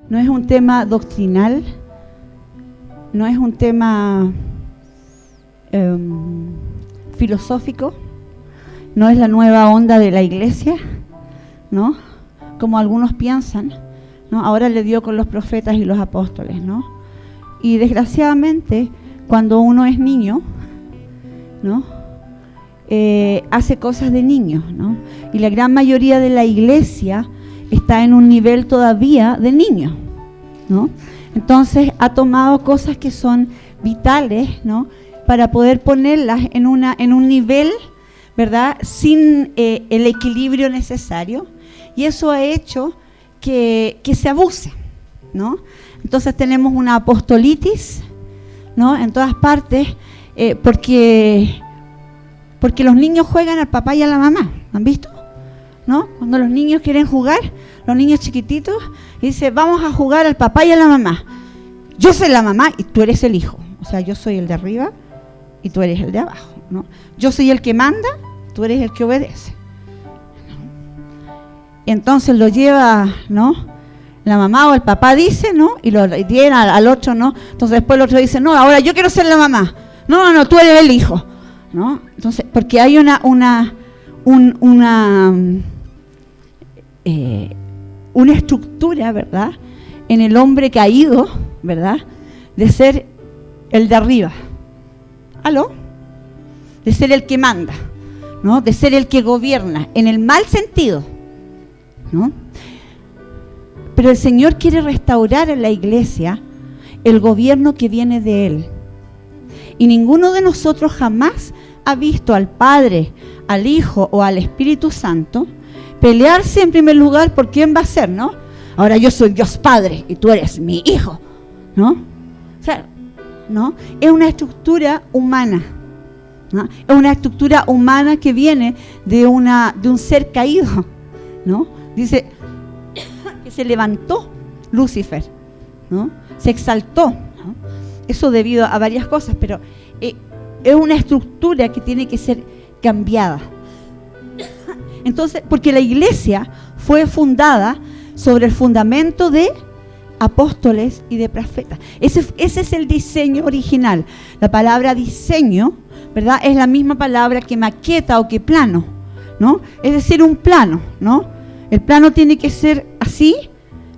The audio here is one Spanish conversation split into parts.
no es un tema doctrinal, no es un tema filosófico, no es la nueva onda de la iglesia, ¿no? Como algunos piensan, ¿no? Ahora le dio con los profetas y los apóstoles, ¿no? Y desgraciadamente, cuando uno es niño, ¿no? Hace cosas de niño, ¿no? Y la gran mayoría de la iglesia está en un nivel todavía de niño, ¿no? Entonces ha tomado cosas que son vitales, ¿no? Para poder ponerlas en un nivel, ¿verdad? Sin el equilibrio necesario, y eso ha hecho que se abuse, ¿no? Entonces tenemos una apostolitis, ¿no? En todas partes, porque los niños juegan al papá y a la mamá, ¿han visto? ¿No? Cuando los niños quieren jugar, los niños chiquititos, y dice, vamos a jugar al papá y a la mamá. Yo soy la mamá y tú eres el hijo. O sea, yo soy el de arriba y tú eres el de abajo, ¿no? Yo soy el que manda, tú eres el que obedece, ¿no? Y entonces lo lleva, ¿no? La mamá o el papá dice, ¿no? Y lo tiene al otro, ¿no? Entonces después el otro dice, no, ahora yo quiero ser la mamá. No, tú eres el hijo, ¿no? Entonces, porque hay una estructura, ¿verdad?, en el hombre caído, ¿verdad?, de ser el de arriba. ¿Aló? De ser el que manda, ¿no? De ser el que gobierna, en el mal sentido, ¿no? Pero el Señor quiere restaurar en la iglesia el gobierno que viene de Él. Y ninguno de nosotros jamás ha visto al Padre, al Hijo o al Espíritu Santo pelearse en primer lugar por quién va a ser, ¿no? Ahora yo soy Dios Padre y tú eres mi hijo, ¿no? O sea, ¿no? Es una estructura humana, ¿no? Es una estructura humana que viene de un ser caído, ¿no? Dice que se levantó Lucifer, ¿no? Se exaltó, ¿no? Eso debido a varias cosas, pero es una estructura que tiene que ser cambiada. Entonces, porque la iglesia fue fundada sobre el fundamento de apóstoles y de profetas. Ese es el diseño original. La palabra diseño, ¿verdad?, es la misma palabra que maqueta o que plano, ¿no? Es decir, un plano, ¿no? El plano tiene que ser así,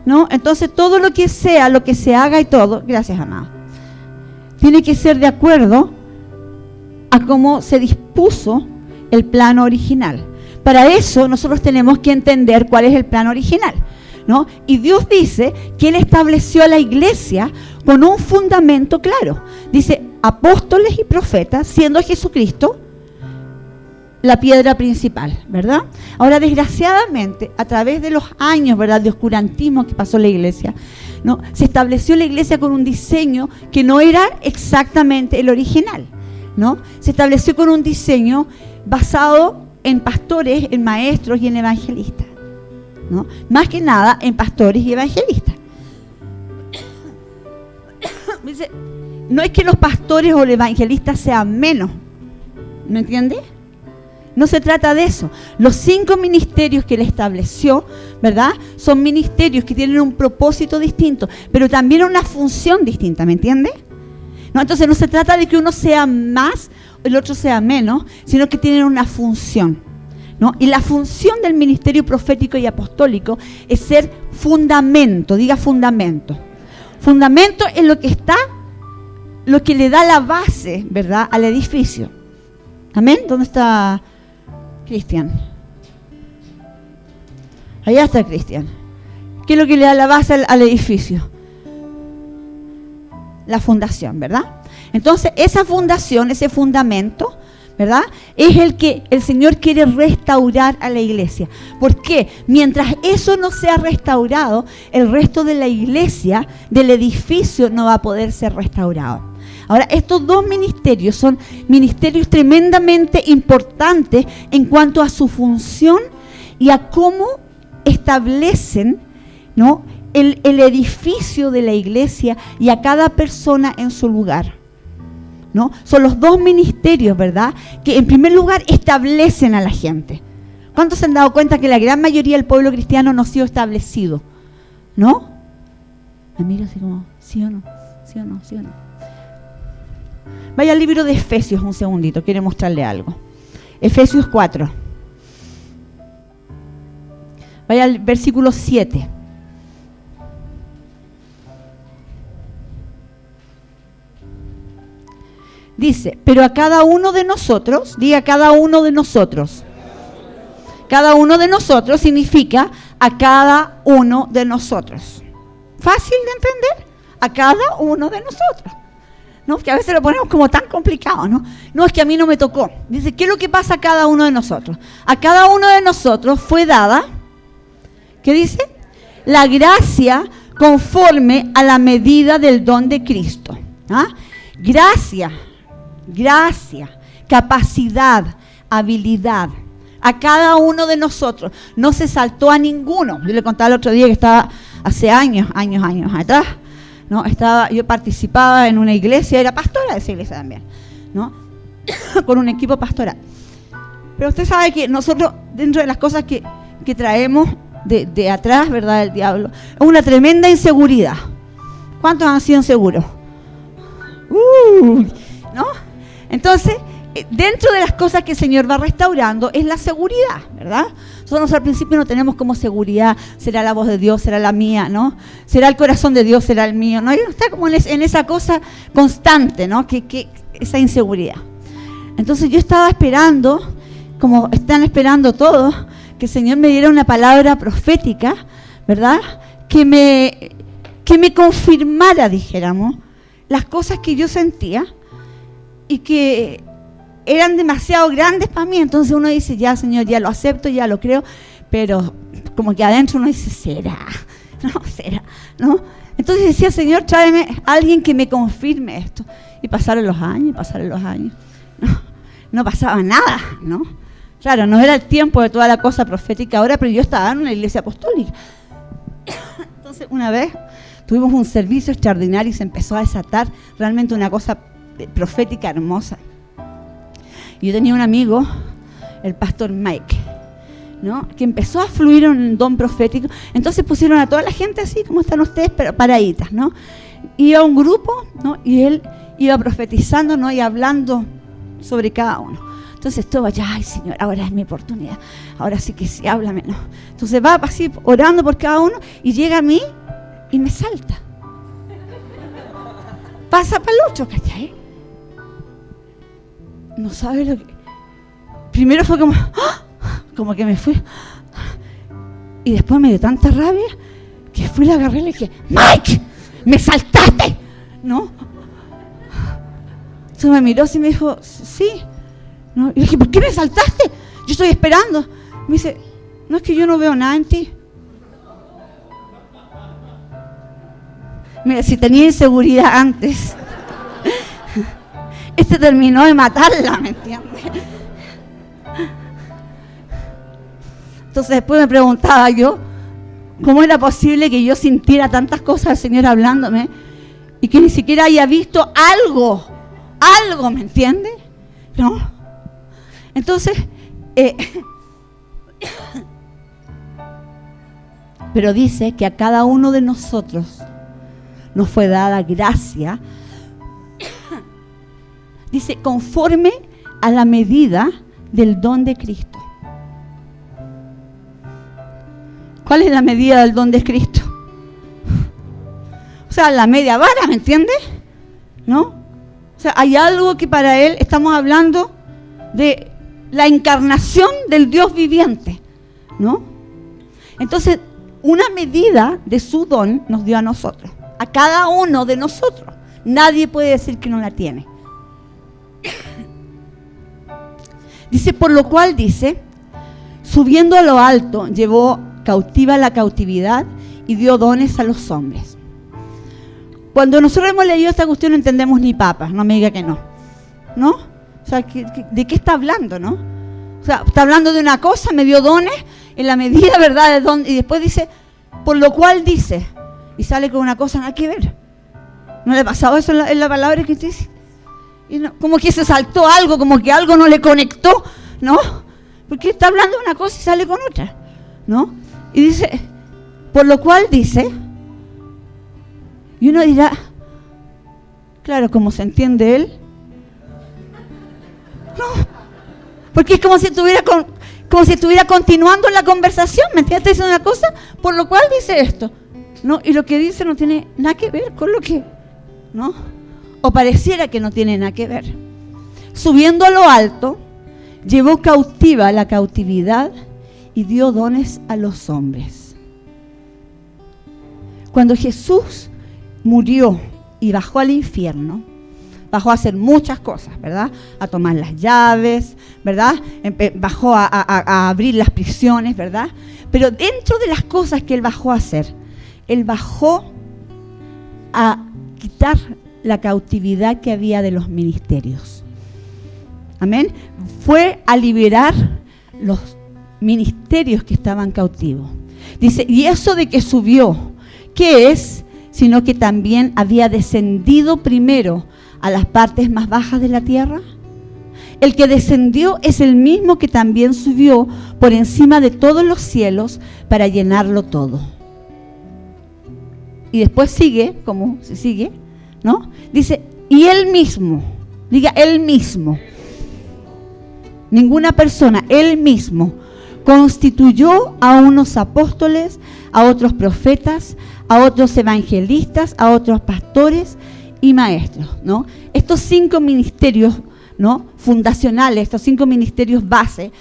¿no? Entonces todo lo que sea, lo que se haga y todo, gracias, amado, tiene que ser de acuerdo a cómo se dispuso el plano original. Para eso nosotros tenemos que entender cuál es el plano original, ¿no? Y Dios dice que Él estableció a la iglesia con un fundamento claro. Dice, apóstoles y profetas, siendo Jesucristo la piedra principal, ¿verdad? Ahora, desgraciadamente, a través de los años, ¿verdad?, de oscurantismo que pasó la iglesia, ¿no?, se estableció la iglesia con un diseño que no era exactamente el original, ¿no? Se estableció con un diseño basado en pastores, en maestros y en evangelistas, ¿no? Más que nada en pastores y evangelistas. Dice, no es que los pastores o los evangelistas sean menos, ¿me entiende? No se trata de eso. Los 5 ministerios que Él estableció, ¿verdad?, son ministerios que tienen un propósito distinto, pero también una función distinta, ¿me entiende? No, entonces no se trata de que uno sea más, el otro sea menos, sino que tienen una función, ¿no? Y la función del ministerio profético y apostólico es ser fundamento, diga fundamento. Fundamento es lo que está, lo que le da la base, ¿verdad?, al edificio. ¿Amén? ¿Dónde está Cristian? Allá está Cristian. ¿Qué es lo que le da la base al edificio? La fundación, ¿verdad? Entonces, esa fundación, ese fundamento, ¿verdad?, es el que el Señor quiere restaurar a la iglesia. ¿Por qué? Mientras eso no sea restaurado, el resto de la iglesia, del edificio, no va a poder ser restaurado. Ahora, estos 2 ministerios son ministerios tremendamente importantes en cuanto a su función y a cómo establecen, ¿no?, el edificio de la iglesia y a cada persona en su lugar, ¿no? Son los 2 ministerios, ¿verdad?, que en primer lugar establecen a la gente. ¿Cuántos se han dado cuenta que la gran mayoría del pueblo cristiano no ha sido establecido? ¿No? Me miro así como, ¿sí o no? ¿Sí o no? ¿Sí o no? Vaya al libro de Efesios un segundito, quiero mostrarle algo. Efesios 4. Vaya al versículo 7. Dice, pero a cada uno de nosotros, diga cada uno de nosotros. Cada uno de nosotros significa a cada uno de nosotros. Fácil de entender, a cada uno de nosotros. ¿No? Que a veces lo ponemos como tan complicado, ¿no? No, es que a mí no me tocó. Dice, ¿qué es lo que pasa a cada uno de nosotros? A cada uno de nosotros fue dada, ¿qué dice? La gracia conforme a la medida del don de Cristo. ¿Ah? Gracia, capacidad, habilidad. A cada uno de nosotros. No se saltó a ninguno. Yo le contaba el otro día que estaba hace años atrás, ¿no? Yo participaba en una iglesia, era pastora de esa iglesia también, ¿no? Con un equipo pastoral. Pero usted sabe que nosotros, dentro de las cosas que traemos de atrás, ¿verdad?, del diablo, es una tremenda inseguridad. ¿Cuántos han sido inseguros? ¿No? Entonces, dentro de las cosas que el Señor va restaurando es la seguridad, ¿verdad? Nosotros al principio no tenemos como seguridad, será la voz de Dios, será la mía, ¿no? Será el corazón de Dios, será el mío, ¿no? Y uno está como en esa cosa constante, ¿no? Que esa inseguridad. Entonces yo estaba esperando, como están esperando todos, que el Señor me diera una palabra profética, ¿verdad? Que me confirmara, dijéramos, las cosas que yo sentía y que eran demasiado grandes para mí. Entonces uno dice, ya Señor, ya lo acepto, ya lo creo, pero como que adentro uno dice, ¿será? ¿No? Entonces decía, Señor, tráeme a alguien que me confirme esto. Y pasaron los años. No pasaba nada, ¿no? Claro, no era el tiempo de toda la cosa profética ahora, pero yo estaba en una iglesia apostólica. Entonces una vez tuvimos un servicio extraordinario y se empezó a desatar realmente una cosa profética hermosa. Yo tenía un amigo, el pastor Mike, ¿no?, que empezó a fluir un don profético. Entonces pusieron a toda la gente así como están ustedes, pero paraditas, ¿no? Iba un grupo, ¿no?, y él iba profetizando, ¿no?, y hablando sobre cada uno. Entonces todo vaya, ay Señor, ahora es mi oportunidad, ahora sí que sí, háblame, ¿no? Entonces va así orando por cada uno y llega a mí y me salta. Pasa para el otro, ¿cachai? No sabe lo que... Primero fue como que me fui. Y después me dio tanta rabia que fui, la agarré y le dije, Mike, me saltaste, ¿no? Entonces me miró y me dijo, sí. ¿No? Y le dije, ¿por qué me saltaste? Yo estoy esperando. Me dice, no, es que yo no veo nada en ti. Mira, si tenía inseguridad antes, terminó de matarla, ¿me entiendes? Entonces después me preguntaba yo, ¿cómo era posible que yo sintiera tantas cosas del Señor hablándome y que ni siquiera haya visto algo, ¿me entiendes? ¿No? Entonces, pero dice que a cada uno de nosotros nos fue dada gracia, dice, conforme a la medida del don de Cristo. ¿Cuál es la medida del don de Cristo? O sea, la media vara, ¿me entiendes? ¿No? O sea, hay algo que para él estamos hablando de la encarnación del Dios viviente, ¿no? Entonces, una medida de su don nos dio a nosotros, a cada uno de nosotros. Nadie puede decir que no la tiene. Dice, por lo cual dice, subiendo a lo alto, llevó cautiva la cautividad y dio dones a los hombres. Cuando nosotros hemos leído esta cuestión no entendemos ni papas, no me diga que no. ¿No? O sea, ¿de qué está hablando, no? O sea, está hablando de una cosa, me dio dones en la medida, ¿verdad?, de don, y después dice, por lo cual dice, y sale con una cosa nada que ver. ¿No le ha pasado eso en la palabra que usted dice? Y no, como que se saltó algo, como que algo no le conectó, ¿no? Porque está hablando de una cosa y sale con otra, ¿no? Y dice, por lo cual dice, Y uno dirá, claro, como se entiende él. No, porque es como si estuviera continuando la conversación, ¿me entiendes? Está diciendo una cosa, por lo cual dice esto, ¿no? Y lo que dice no tiene nada que ver con lo que, ¿no? O pareciera que no tiene nada que ver. Subiendo a lo alto, llevó cautiva la cautividad y dio dones a los hombres. Cuando Jesús murió y bajó al infierno, bajó a hacer muchas cosas, ¿verdad? A tomar las llaves, ¿verdad? Bajó a abrir las prisiones, ¿verdad? Pero dentro de las cosas que él bajó a hacer, él bajó a quitar la cautividad que había de los ministerios. Amén. Fue a liberar los ministerios que estaban cautivos. Dice, y eso de que subió, ¿qué es? Sino que también había descendido primero a las partes más bajas de la tierra. El que descendió es el mismo que también subió por encima de todos los cielos para llenarlo todo. Y después sigue, como se sigue, ¿no? Dice, y él mismo, diga él mismo, ninguna persona, él mismo, constituyó a unos apóstoles, a otros profetas, a otros evangelistas, a otros pastores y maestros, ¿no? Estos 5 ministerios, ¿no?, fundacionales, estos 5 ministerios base,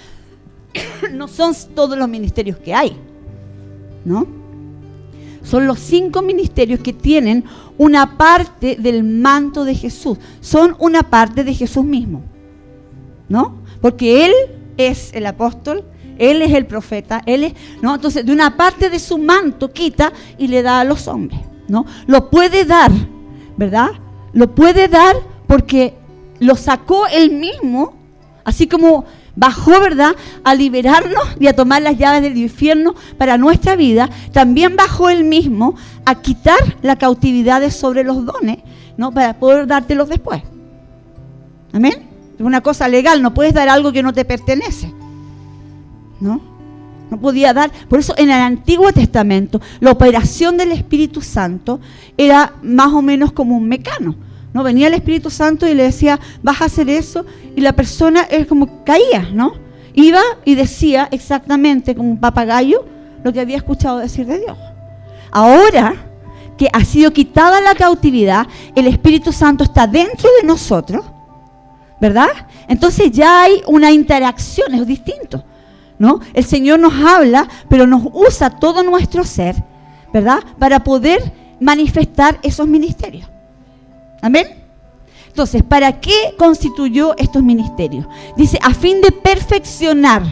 no son todos los ministerios que hay, ¿no? Son los 5 ministerios que tienen una parte del manto de Jesús, son una parte de Jesús mismo, ¿no? Porque Él es el apóstol, Él es el profeta, Él es, ¿no? Entonces, de una parte de su manto quita y le da a los hombres, ¿no? Lo puede dar, ¿verdad? Lo puede dar porque lo sacó Él mismo, así como bajó, ¿verdad?, a liberarnos y a tomar las llaves del infierno para nuestra vida, también bajó Él mismo a quitar la cautividad de sobre los dones, ¿no?, para poder dártelos después. Amén. Es una cosa legal, no puedes dar algo que no te pertenece, ¿no? No podía dar. Por eso en el Antiguo Testamento la operación del Espíritu Santo era más o menos como un mecano, ¿no? Venía el Espíritu Santo y le decía, vas a hacer eso, y la persona es como caía, ¿no? Iba y decía exactamente como un papagayo lo que había escuchado decir de Dios. Ahora que ha sido quitada la cautividad, el Espíritu Santo está dentro de nosotros, ¿verdad? Entonces ya hay una interacción, es distinto, ¿no? El Señor nos habla, pero nos usa todo nuestro ser, ¿verdad?, para poder manifestar esos ministerios. ¿Amén? Entonces, ¿para qué constituyó estos ministerios? Dice, a fin de perfeccionar.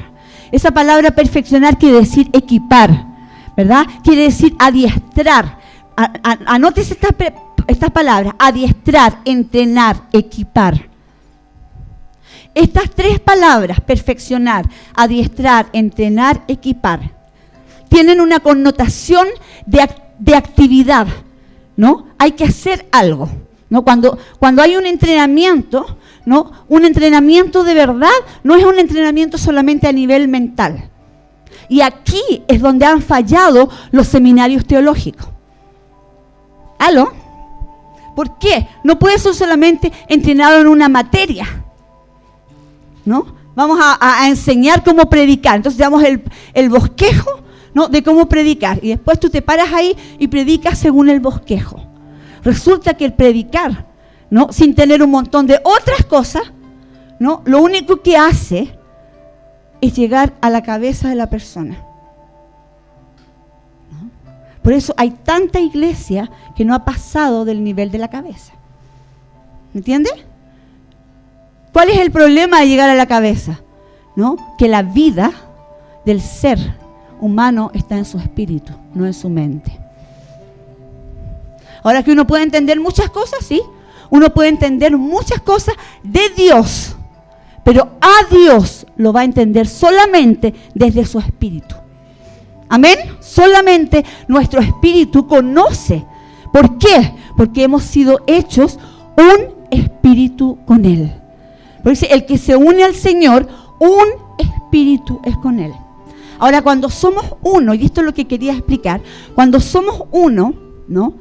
Esa palabra perfeccionar quiere decir equipar, ¿verdad? Quiere decir adiestrar. Anótese estas palabras: adiestrar, entrenar, equipar. Estas 3 palabras, perfeccionar, adiestrar, entrenar, equipar, tienen una connotación de actividad, ¿no? Hay que hacer algo, ¿no? Cuando hay un entrenamiento, ¿no?, un entrenamiento de verdad, no es un entrenamiento solamente a nivel mental. Y aquí es donde han fallado los seminarios teológicos. ¿Aló? ¿Por qué? No puede ser solamente entrenado en una materia, ¿no? Vamos a enseñar cómo predicar. Entonces damos el bosquejo, ¿no?, de cómo predicar. Y después tú te paras ahí y predicas según el bosquejo. Resulta que el predicar, ¿no?, sin tener un montón de otras cosas, ¿no?, lo único que hace es llegar a la cabeza de la persona, ¿no? Por eso hay tanta iglesia que no ha pasado del nivel de la cabeza. ¿Me entiendes? ¿Cuál es el problema de llegar a la cabeza? ¿No? Que la vida del ser humano está en su espíritu, no en su mente. Ahora, que uno puede entender muchas cosas, sí. Uno puede entender muchas cosas de Dios, pero a Dios lo va a entender solamente desde su espíritu. Amén. Solamente nuestro espíritu conoce. ¿Por qué? Porque hemos sido hechos un espíritu con Él. Porque dice, el que se une al Señor, un espíritu es con Él. Ahora, cuando somos uno, y esto es lo que quería explicar, cuando somos uno, ¿no?,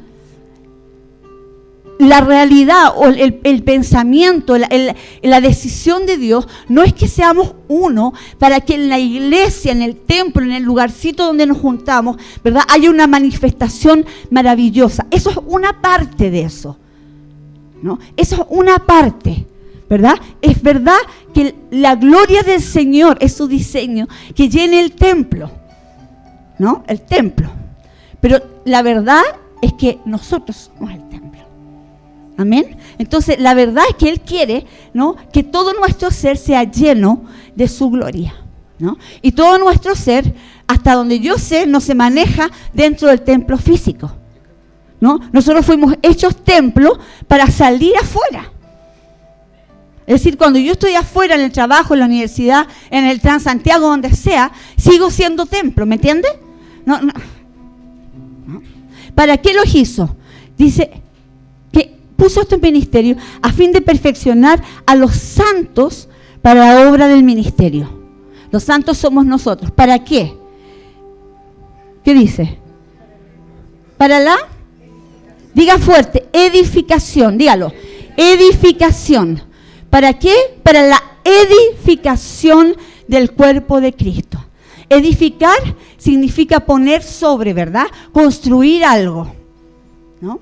la realidad o el pensamiento, la decisión de Dios no es que seamos uno para que en la iglesia, en el templo, en el lugarcito donde nos juntamos, ¿verdad?, haya una manifestación maravillosa. Eso es una parte de eso, ¿no? Eso es una parte, ¿verdad? Es verdad que la gloria del Señor es su diseño que llene el templo, ¿no? El templo. Pero la verdad es que nosotros somos el templo. Amén. Entonces, la verdad es que Él quiere, ¿no?, que todo nuestro ser sea lleno de su gloria, ¿no? Y todo nuestro ser, hasta donde yo sé, no se maneja dentro del templo físico, ¿no? Nosotros fuimos hechos templo para salir afuera. Es decir, cuando yo estoy afuera en el trabajo, en la universidad, en el Transantiago, donde sea, sigo siendo templo, ¿me entiendes? No. ¿Para qué los hizo? Dice que puso este ministerio a fin de perfeccionar a los santos para la obra del ministerio. Los santos somos nosotros. ¿Para qué? ¿Qué dice? Para la, diga fuerte, edificación, dígalo, edificación. ¿Para qué? Para la edificación del cuerpo de Cristo. Edificar significa poner sobre, ¿verdad? Construir algo, ¿no?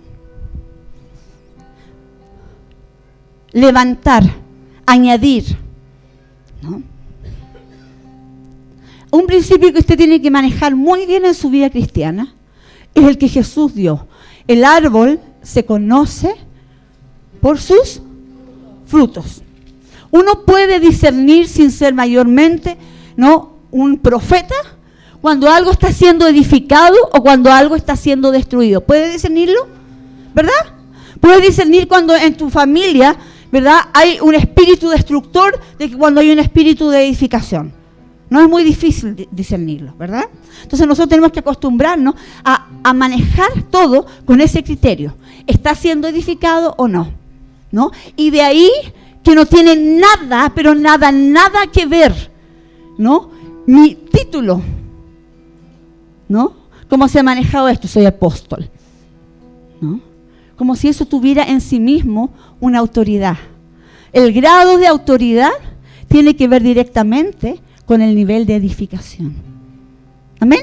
Levantar, añadir, ¿no? Un principio que usted tiene que manejar muy bien en su vida cristiana es el que Jesús dio. El árbol se conoce por sus frutos. Uno puede discernir sin ser mayormente, ¿no?, un profeta cuando algo está siendo edificado o cuando algo está siendo destruido. ¿Puede discernirlo? ¿Verdad? Puede discernir cuando en tu familia, ¿verdad?, hay un espíritu destructor de que cuando hay un espíritu de edificación. No es muy difícil discernirlo, ¿verdad? Entonces nosotros tenemos que acostumbrarnos a manejar todo con ese criterio. ¿Está siendo edificado o no? ¿No? Y de ahí que no tiene nada, pero nada que ver, ¿no?, mi título, ¿no? ¿Cómo se ha manejado esto? Soy apóstol, ¿no? Como si eso tuviera en sí mismo una autoridad. El grado de autoridad tiene que ver directamente con el nivel de edificación. ¿Amén?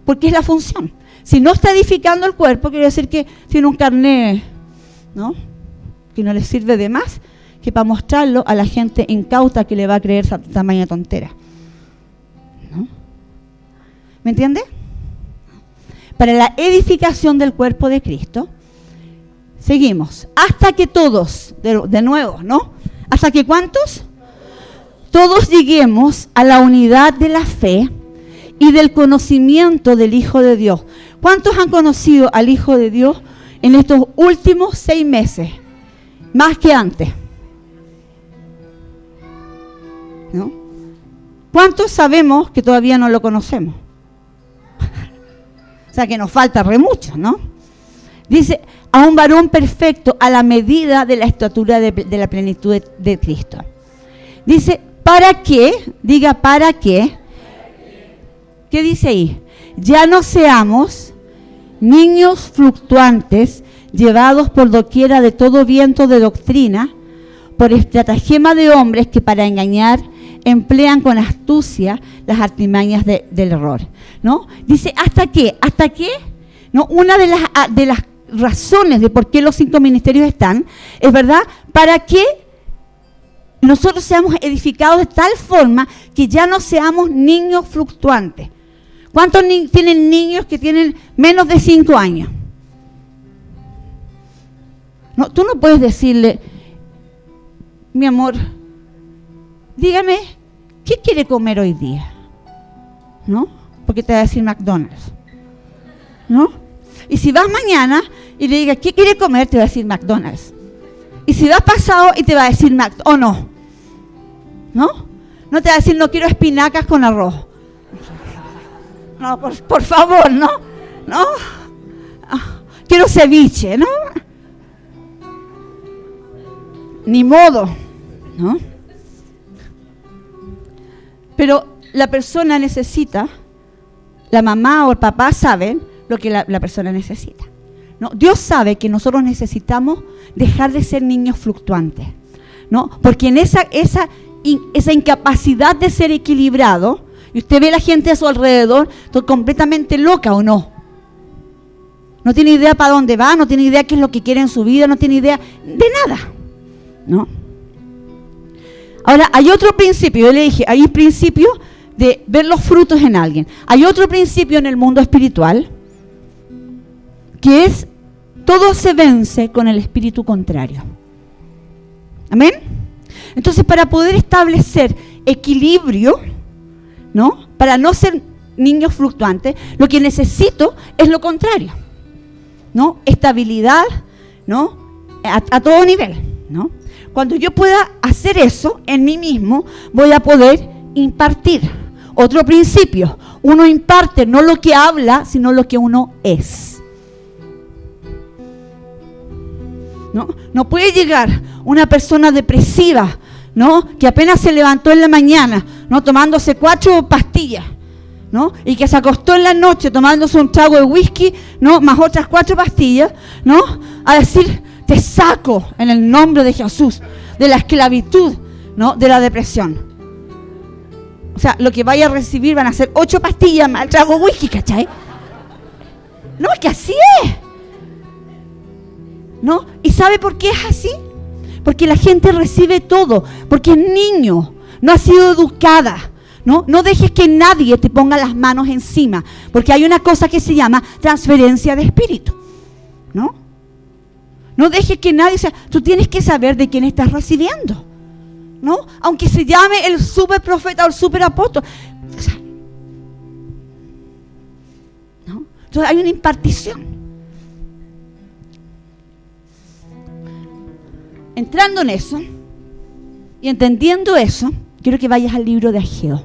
Porque es la función. Si no está edificando el cuerpo, quiere decir que tiene un carné, ¿no?, que no le sirve de más que para mostrarlo a la gente incauta que le va a creer esa tamaña tontera, ¿no? ¿Me entiende? Para la edificación del cuerpo de Cristo, seguimos, hasta que todos, de nuevo, ¿no? ¿Hasta que cuántos? Todos lleguemos a la unidad de la fe y del conocimiento del Hijo de Dios. ¿Cuántos han conocido al Hijo de Dios en estos últimos 6 meses? Más que antes, ¿no? ¿Cuántos sabemos que todavía no lo conocemos? O sea que nos falta re mucho, ¿no? Dice, a un varón perfecto a la medida de la estatura de la plenitud de Cristo. Dice, ¿para qué? Diga, ¿para qué? ¿Qué dice ahí? Ya no seamos niños fluctuantes, llevados por doquiera de todo viento de doctrina, por estratagema de hombres que para engañar emplean con astucia las artimañas del error, ¿no? Dice, ¿hasta qué? ¿Hasta qué? ¿No? Una de las razones de por qué los 5 ministerios están, es verdad, para que nosotros seamos edificados de tal forma que ya no seamos niños fluctuantes. ¿Cuántos tienen niños que tienen menos de 5 años? No, tú no puedes decirle, mi amor, dígame, ¿qué quiere comer hoy día? ¿No? Porque te va a decir McDonald's, ¿no? Y si vas mañana y le digas, ¿qué quiere comer? Te va a decir McDonald's. Y si vas pasado y te va a decir McDonald's, ¿o no? ¿No? No te va a decir, no quiero espinacas con arroz. No, por favor, ¿no? ¿No? Quiero ceviche, ¿no? Ni modo, ¿no? Pero la persona necesita, la mamá o el papá saben lo que la persona necesita. ¿no? Dios sabe que nosotros necesitamos dejar de ser niños fluctuantes, ¿no? Porque en esa incapacidad de ser equilibrado, y usted ve a la gente a su alrededor completamente loca, ¿o no? No tiene idea para dónde va, no tiene idea qué es lo que quiere en su vida, no tiene idea de nada, ¿no? Ahora, hay otro principio, yo le dije, hay un principio de ver los frutos en alguien. Hay otro principio en el mundo espiritual, que es, todo se vence con el espíritu contrario. ¿Amén? Entonces, para poder establecer equilibrio, ¿no? Para no ser niños fluctuantes, lo que necesito es lo contrario, ¿no? Estabilidad, ¿no? A todo nivel, ¿no? Cuando yo pueda hacer eso en mí mismo, voy a poder impartir. Otro principio, uno imparte no lo que habla, sino lo que uno es. No puede llegar una persona depresiva, ¿no? Que apenas se levantó en la mañana, ¿no? Tomándose 4 pastillas, ¿no? Y que se acostó en la noche tomándose un trago de whisky, ¿no? Más otras 4 pastillas, ¿no? A decir, te saco en el nombre de Jesús de la esclavitud, ¿no? De la depresión. O sea, lo que vaya a recibir van a ser 8 pastillas más el trago de whisky, ¿cachai? No, es que así es, ¿no? ¿Y sabe por qué es así? Porque la gente recibe todo, porque es niño, no ha sido educada, ¿no? No dejes que nadie te ponga las manos encima, porque hay una cosa que se llama transferencia de espíritu, ¿no? No dejes que nadie, o sea, tú tienes que saber de quién estás recibiendo, ¿no? Aunque se llame el super profeta o el super apóstol, o sea, ¿no? Entonces hay una impartición. Entrando en eso y entendiendo eso, quiero que vayas al libro de Ageo.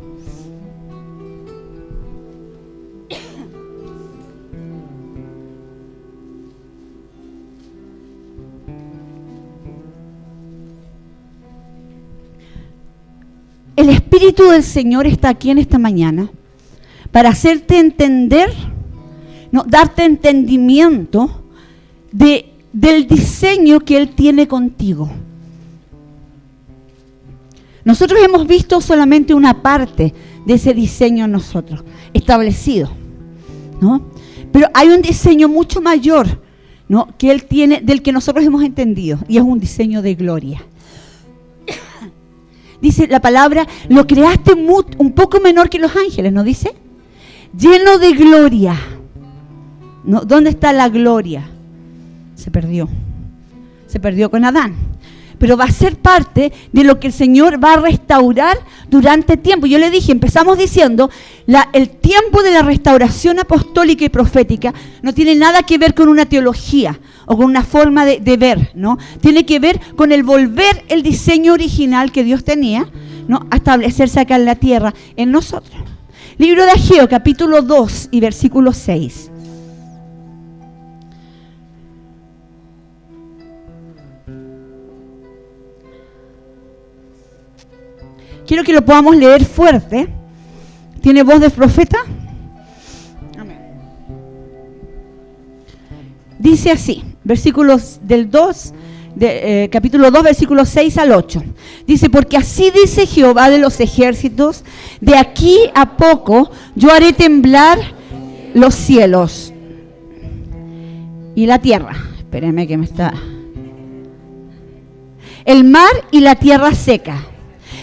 El Espíritu del Señor está aquí en esta mañana para hacerte entender, ¿no? Darte entendimiento del diseño que Él tiene contigo. Nosotros hemos visto solamente una parte de ese diseño en nosotros, establecido, ¿no? Pero hay un diseño mucho mayor, ¿no? Que Él tiene, del que nosotros hemos entendido, y es un diseño de gloria. Dice la palabra, lo creaste un poco menor que los ángeles, ¿no dice? Lleno de gloria, ¿no? ¿Dónde está la gloria? Se perdió con Adán, pero va a ser parte de lo que el Señor va a restaurar durante tiempo. Yo le dije, empezamos diciendo, el tiempo de la restauración apostólica y profética no tiene nada que ver con una teología o con una forma de ver, ¿no? Tiene que ver con el volver el diseño original que Dios tenía, ¿no? A establecerse acá en la tierra, en nosotros. Libro de Ageo, capítulo 2 y versículo 6. Quiero que lo podamos leer fuerte. ¿Tiene voz de profeta? Amén. Dice así, versículos del 2, capítulo 2, versículos 6 al 8. Dice, porque así dice Jehová de los ejércitos, de aquí a poco yo haré temblar los cielos y la tierra. Espérenme que me está... El mar y la tierra seca.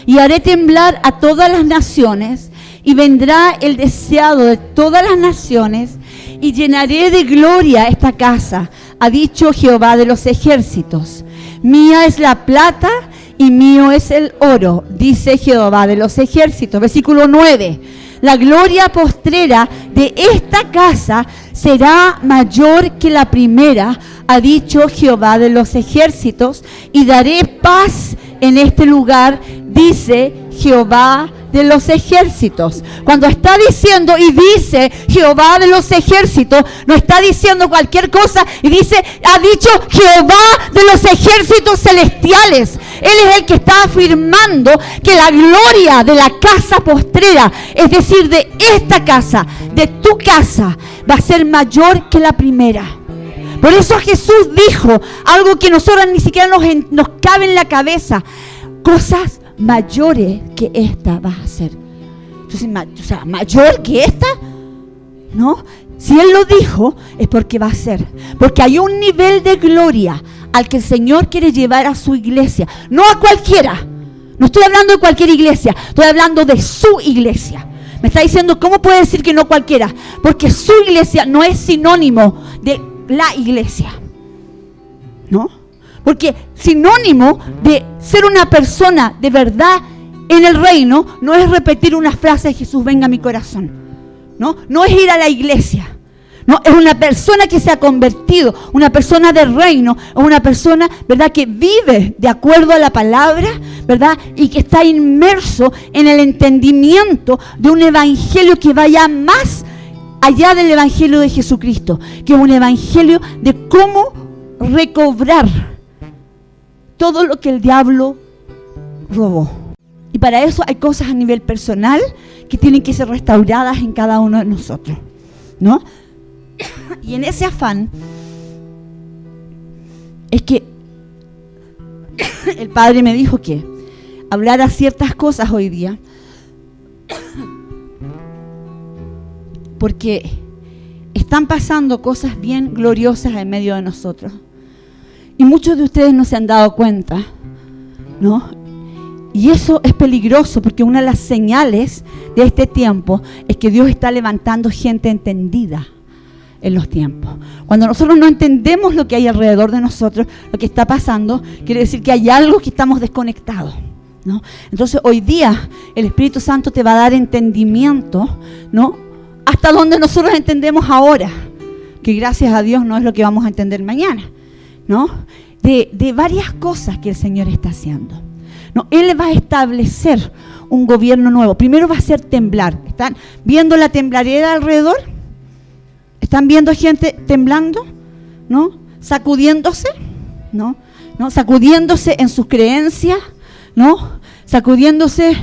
Y haré temblar a todas las naciones, y vendrá el deseado de todas las naciones, y llenaré de gloria esta casa, ha dicho Jehová de los ejércitos. Mía es la plata y mío es el oro, dice Jehová de los ejércitos. Versículo 9. La gloria postrera de esta casa será mayor que la primera, ha dicho Jehová de los ejércitos, y daré paz en este lugar, dice Jehová de los ejércitos. Cuando está diciendo y dice Jehová de los ejércitos, no está diciendo cualquier cosa, y dice, ha dicho Jehová de los ejércitos celestiales. Él es el que está afirmando que la gloria de la casa postrera, es decir, de esta casa, de tu casa, va a ser mayor que la primera. Por eso Jesús dijo algo que nosotros ni siquiera nos cabe en la cabeza. Cosas mayores que esta vas a hacer. Entonces, o sea, mayor que esta, ¿no? Si Él lo dijo, es porque va a ser. Porque hay un nivel de gloria al que el Señor quiere llevar a su iglesia. No a cualquiera. No estoy hablando de cualquier iglesia. Estoy hablando de su iglesia. Me está diciendo, ¿cómo puede decir que no cualquiera? Porque su iglesia no es sinónimo de la iglesia. ¿No? Porque sinónimo de ser una persona de verdad en el reino no es repetir una frase de Jesús, venga a mi corazón. No es ir a la iglesia. No, es una persona que se ha convertido, una persona del reino, una persona, ¿verdad?, que vive de acuerdo a la palabra, ¿verdad?, y que está inmerso en el entendimiento de un evangelio que vaya más allá del evangelio de Jesucristo, que es un evangelio de cómo recobrar todo lo que el diablo robó. Y para eso hay cosas a nivel personal que tienen que ser restauradas en cada uno de nosotros, ¿no? Y en ese afán es que el Padre me dijo que hablara ciertas cosas hoy día, porque están pasando cosas bien gloriosas en medio de nosotros. Y muchos de ustedes no se han dado cuenta, ¿no? Y eso es peligroso, porque una de las señales de este tiempo es que Dios está levantando gente entendida en los tiempos. Cuando nosotros no entendemos lo que hay alrededor de nosotros, lo que está pasando, quiere decir que hay algo que estamos desconectados, ¿no? Entonces hoy día el Espíritu Santo te va a dar entendimiento, ¿no?, hasta donde nosotros entendemos ahora, que gracias a Dios no es lo que vamos a entender mañana, ¿no? De varias cosas que el Señor está haciendo, ¿no? Él va a establecer un gobierno nuevo. Primero va a hacer temblar. ¿Están viendo la temblarera alrededor? ¿Están viendo gente temblando? ¿No? Sacudiéndose, ¿no? Sacudiéndose en sus creencias, ¿no? Sacudiéndose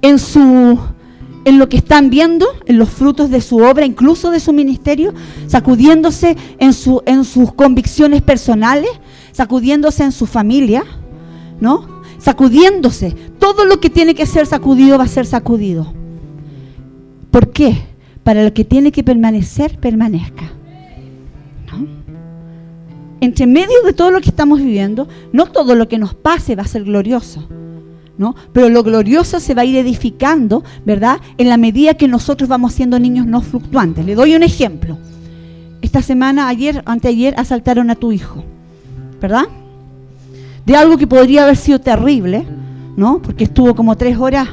en lo que están viendo, en los frutos de su obra, incluso de su ministerio, sacudiéndose en sus convicciones personales, sacudiéndose en su familia, ¿no? Sacudiéndose. Todo lo que tiene que ser sacudido va a ser sacudido. ¿Por qué? Para lo que tiene que permanecer, permanezca, ¿no? Entre medio de todo lo que estamos viviendo, no todo lo que nos pase va a ser glorioso, ¿no? Pero lo glorioso se va a ir edificando, ¿verdad?, en la medida que nosotros vamos siendo niños no fluctuantes. Le doy un ejemplo. Esta semana, anteayer, asaltaron a tu hijo, ¿verdad? De algo que podría haber sido terrible, ¿no? Porque estuvo como 3 horas,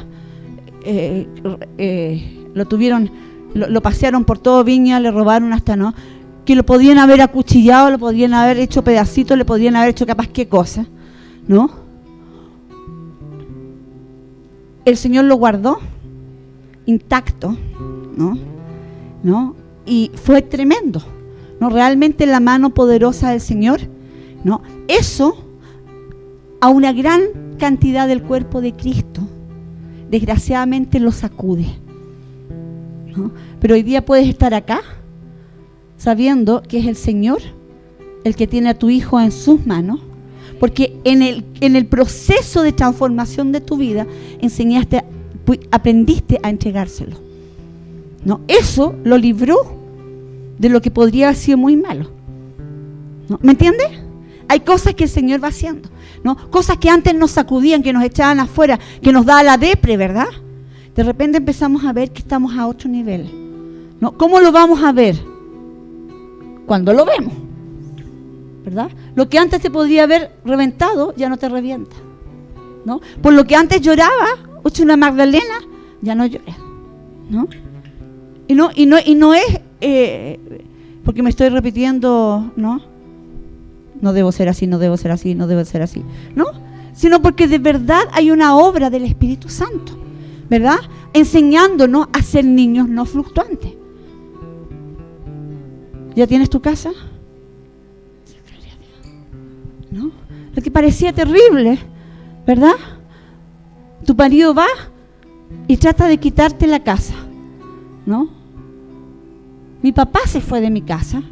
lo pasearon por todo Viña, le robaron hasta, ¿no?, que lo podían haber acuchillado, lo podían haber hecho pedacitos, le podían haber hecho capaz qué cosa, ¿no? El Señor lo guardó intacto, ¿no? Y fue tremendo, ¿no? Realmente la mano poderosa del Señor, ¿no? Eso a una gran cantidad del cuerpo de Cristo, desgraciadamente lo sacude, ¿no? Pero hoy día puedes estar acá sabiendo que es el Señor el que tiene a tu hijo en sus manos, porque en el proceso de transformación de tu vida aprendiste a entregárselo, ¿no? Eso lo libró de lo que podría haber sido muy malo, ¿no? ¿Me entiendes? Hay cosas que el Señor va haciendo, ¿no? Cosas que antes nos sacudían, que nos echaban afuera, que nos daba la depre, ¿verdad? De repente empezamos a ver que estamos a otro nivel, ¿no? ¿Cómo lo vamos a ver? Cuando lo vemos, ¿verdad? Lo que antes te podría haber reventado, ya no te revienta, ¿no? Por lo que antes lloraba, una Magdalena, ya no llora, ¿no? Y no es porque me estoy repitiendo, ¿no? No debo ser así, no debo ser así, no debo ser así, ¿no? Sino porque de verdad hay una obra del Espíritu Santo, ¿verdad? Enseñándonos a ser niños no fluctuantes. ¿Ya tienes tu casa? ¿No? Lo que parecía terrible, ¿verdad? Tu marido va y trata de quitarte la casa, ¿no? Mi papá se fue de mi casa,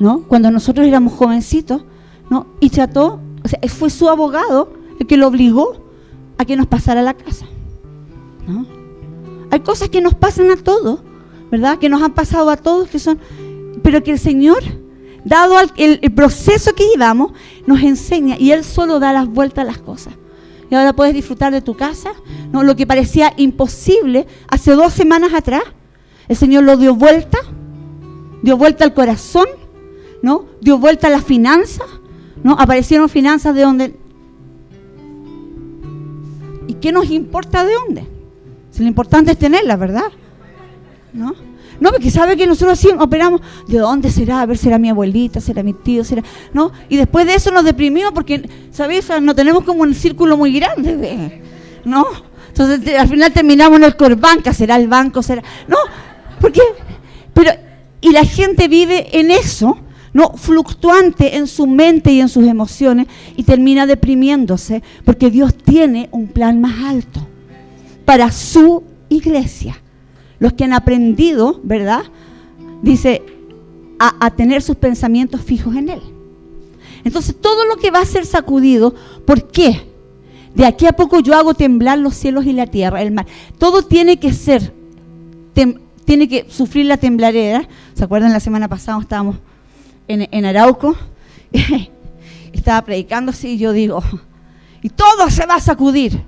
¿no? Cuando nosotros éramos jovencitos, ¿no? Y trató, o sea, fue su abogado el que lo obligó a que nos pasara la casa, ¿no? Hay cosas que nos pasan a todos, ¿verdad? Que nos han pasado a todos, pero que el Señor, dado el proceso que llevamos, nos enseña, y Él solo da las vueltas a las cosas. Y ahora puedes disfrutar de tu casa, ¿no? Lo que parecía imposible hace 2 semanas atrás, el Señor lo dio vuelta al corazón, ¿no? Dio vuelta a las finanzas, ¿no? Aparecieron finanzas de donde. ¿Y qué nos importa de dónde? Si lo importante es tenerlas, ¿verdad? ¿No? No, porque sabe que nosotros sí operamos. ¿De dónde será? A ver, será mi abuelita, será mi tío, será. ¿No? Y después de eso nos deprimimos porque, ¿sabes? No tenemos como un círculo muy grande, ¿no? Entonces al final terminamos en el Corbanca, será el banco, será. No, porque. Y la gente vive en eso, ¿no? Fluctuante en su mente y en sus emociones, y termina deprimiéndose porque Dios tiene un plan más alto para su iglesia. Los que han aprendido, ¿verdad? Dice, a tener sus pensamientos fijos en Él. Entonces todo lo que va a ser sacudido, ¿por qué? De aquí a poco yo hago temblar los cielos y la tierra, el mar. Todo tiene que ser, tiene que sufrir la temblarera. ¿Se acuerdan? La semana pasada estábamos en Arauco, estaba predicando así, y yo digo, y todo se va a sacudir.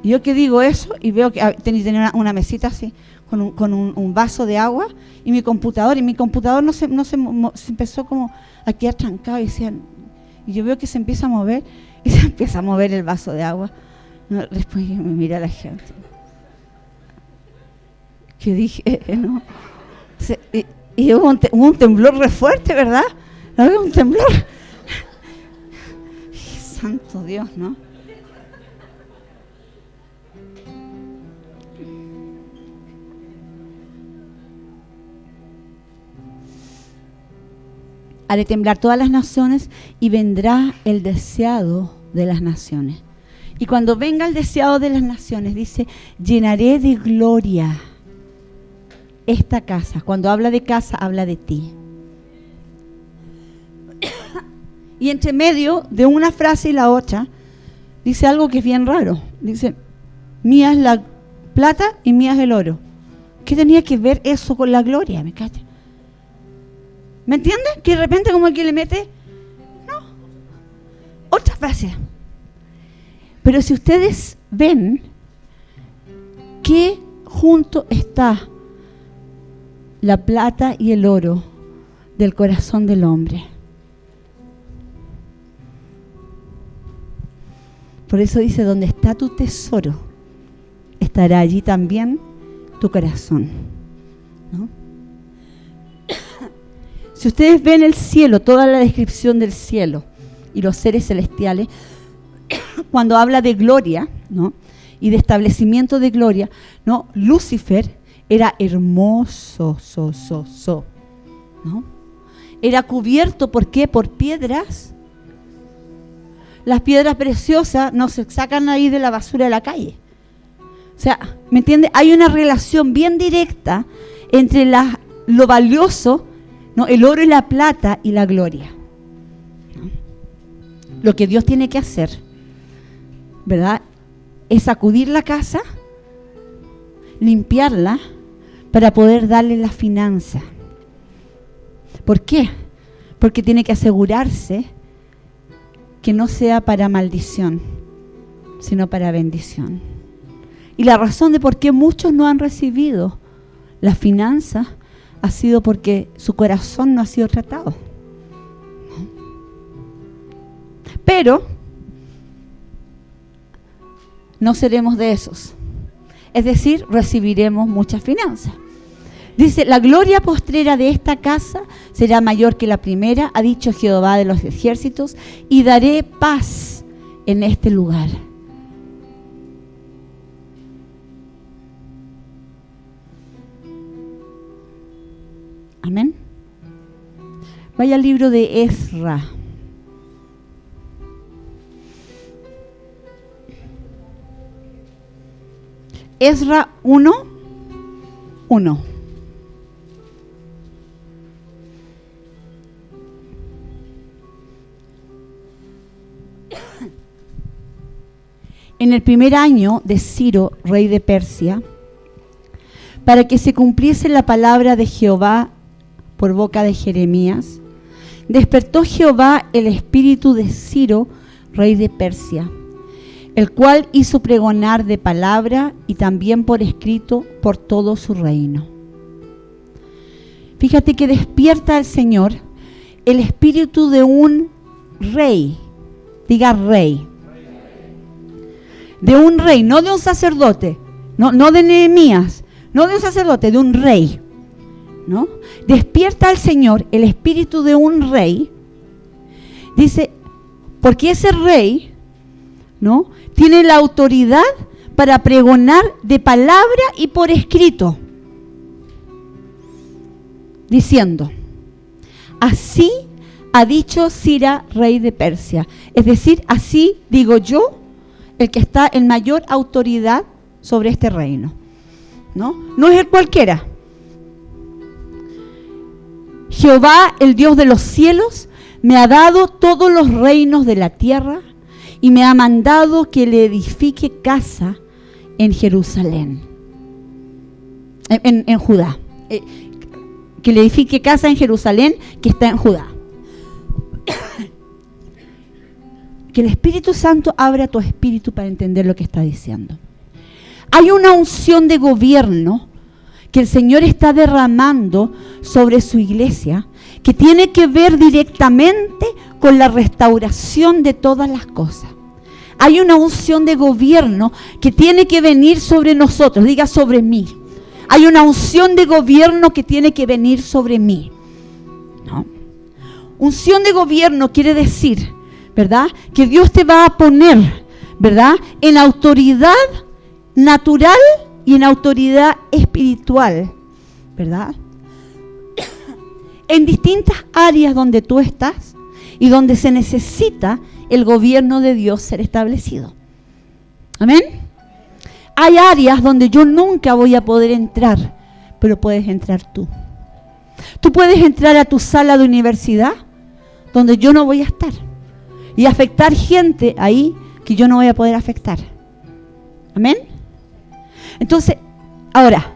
Y yo que digo eso, y veo que tenía una mesita así, con un vaso de agua, y mi computador no se empezó como a quedar trancado, y yo veo que se empieza a mover, y se empieza a mover el vaso de agua. No, después me mira la gente. Que dije, no. Y hubo un temblor re fuerte, ¿verdad? Hubo un temblor. Santo Dios, ¿no? Haré temblar todas las naciones y vendrá el deseado de las naciones. Y cuando venga el deseado de las naciones, dice, llenaré de gloria esta casa. Cuando habla de casa, habla de ti. Y entre medio de una frase y la otra, dice algo que es bien raro. Dice, mía es la plata y mía es el oro. ¿Qué tenía que ver eso con la gloria? ¿Me cacha? ¿Me entiendes? Que de repente como que le mete, no, otra frase. Pero si ustedes ven que junto está la plata y el oro del corazón del hombre. Por eso dice, donde está tu tesoro, estará allí también tu corazón, ¿no? Si ustedes ven el cielo, toda la descripción del cielo y los seres celestiales, cuando habla de gloria, ¿no? Y de establecimiento de gloria, ¿no? Lucifer era hermoso, ¿no? Era cubierto, ¿por qué? Por piedras. Las piedras preciosas no se sacan ahí de la basura de la calle. O sea, ¿me entiende? Hay una relación bien directa entre lo valioso, ¿no? El oro y la plata y la gloria, ¿no? Lo que Dios tiene que hacer, ¿verdad? Es sacudir la casa, limpiarla, para poder darle la finanza. ¿Por qué? Porque tiene que asegurarse que no sea para maldición, sino para bendición. Y la razón de por qué muchos no han recibido la finanza ha sido porque su corazón no ha sido tratado. Pero no seremos de esos. Es decir, recibiremos muchas finanzas. Dice, la gloria postrera de esta casa será mayor que la primera, ha dicho Jehová de los ejércitos, y daré paz en este lugar. Amén. Vaya al libro de Ezra. Ezra 1:1. en el primer año de Ciro, rey de Persia, para que se cumpliese la palabra de Jehová por boca de Jeremías, despertó Jehová el espíritu de Ciro, rey de Persia, el cual hizo pregonar de palabra y también por escrito por todo su reino. Fíjate que despierta al Señor el espíritu de un rey, diga rey, de un rey, no de un sacerdote, no de Nehemías, no de un sacerdote, de un rey, ¿no? Despierta al Señor el espíritu de un rey, dice, porque ese rey, ¿no?, tiene la autoridad para pregonar de palabra y por escrito, diciendo, así ha dicho Ciro, rey de Persia. Es decir, así digo yo, el que está en mayor autoridad sobre este reino. No es el cualquiera. Jehová, el Dios de los cielos, me ha dado todos los reinos de la tierra y me ha mandado que le edifique casa en Jerusalén, en Judá. Que le edifique casa en Jerusalén, que está en Judá. Que el Espíritu Santo abra tu espíritu para entender lo que está diciendo. Hay una unción de gobierno que el Señor está derramando sobre su iglesia, que tiene que ver directamente con la restauración de todas las cosas. Hay una unción de gobierno que tiene que venir sobre nosotros, diga sobre mí. Hay una unción de gobierno que tiene que venir sobre mí, ¿no? Unción de gobierno quiere decir, ¿verdad?, que Dios te va a poner, ¿verdad?, en autoridad natural y en autoridad espiritual, ¿verdad?, en distintas áreas donde tú estás y donde se necesita el gobierno de Dios ser establecido. Amén. Hay áreas donde yo nunca voy a poder entrar, pero puedes entrar tú. Tú puedes entrar a tu sala de universidad donde yo no voy a estar y afectar gente ahí que yo no voy a poder afectar. Amén. Entonces, ahora,